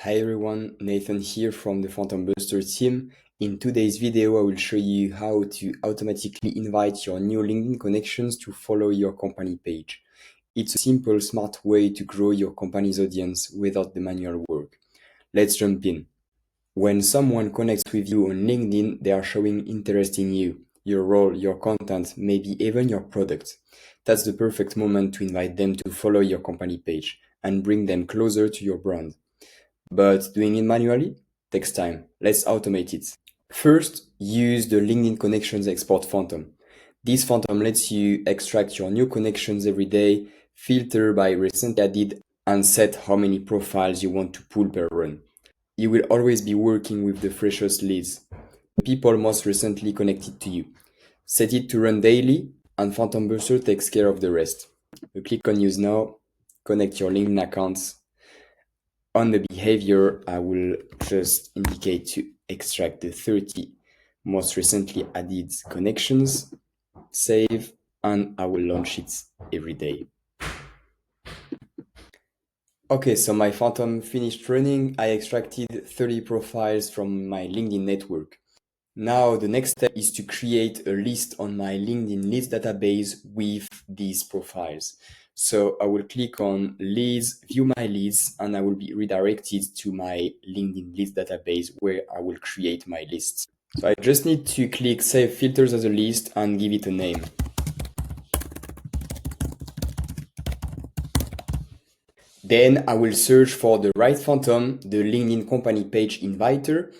Hi everyone, Nathan here from the PhantomBuster team. In today's video, I will show you how to automatically invite your new LinkedIn connections to follow your company page. It's a simple, smart way to grow your company's audience without the manual work. Let's jump in. When someone connects with you on LinkedIn, they are showing interest in you, your role, your content, maybe even your product. That's the perfect moment to invite them to follow your company page and bring them closer to your brand. But doing it manually takes time. Let's automate it. First, use the LinkedIn Connections Export Phantom. This Phantom lets you extract your new connections every day, filter by recently added, and set how many profiles you want to pull per run. You will always be working with the freshest leads, the people most recently connected to you. Set it to run daily, and PhantomBuster takes care of the rest. You click on Use Now, connect your LinkedIn accounts. On the behavior, I will just indicate to extract the 30 most recently added connections, save, and I will launch it every day. Okay, so my Phantom finished running. I extracted 30 profiles from my LinkedIn network. Now the next step is to create a list on my LinkedIn leads database with these profiles. So I will click on leads, view my leads, and I will be redirected to my LinkedIn leads database where I will create my list. So I just need to click save filters as a list and give it a name. Then I will search for the right Phantom, the LinkedIn company page inviter,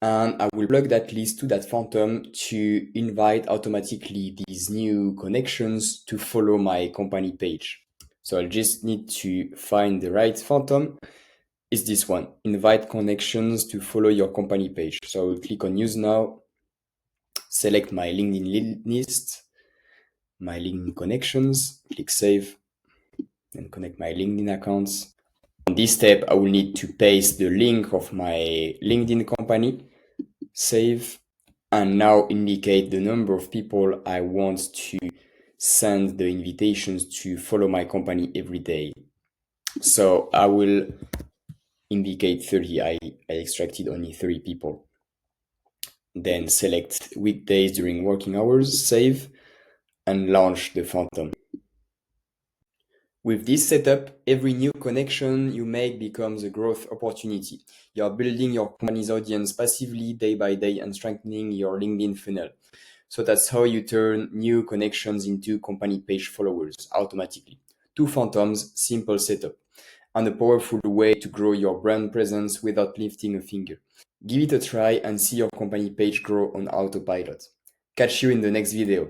and I will plug that list to that Phantom to invite automatically these new connections to follow my company page. So I'll just need to find the right Phantom. It's this one, invite connections to follow your company page. So I will click on use now, select my LinkedIn list, my LinkedIn connections, click save, and connect my LinkedIn accounts. On this step, I will need to paste the link of my LinkedIn company, save, and now indicate the number of people I want to send the invitations to follow my company every day. So I will indicate 30. I extracted only 30 people. Then select weekdays during working hours, save, and launch the Phantom. With this setup, every new connection you make becomes a growth opportunity. You are building your company's audience passively day by day and strengthening your LinkedIn funnel. So that's how you turn new connections into company page followers automatically. 2 Phantoms, simple setup, and a powerful way to grow your brand presence without lifting a finger. Give it a try and see your company page grow on autopilot. Catch you in the next video.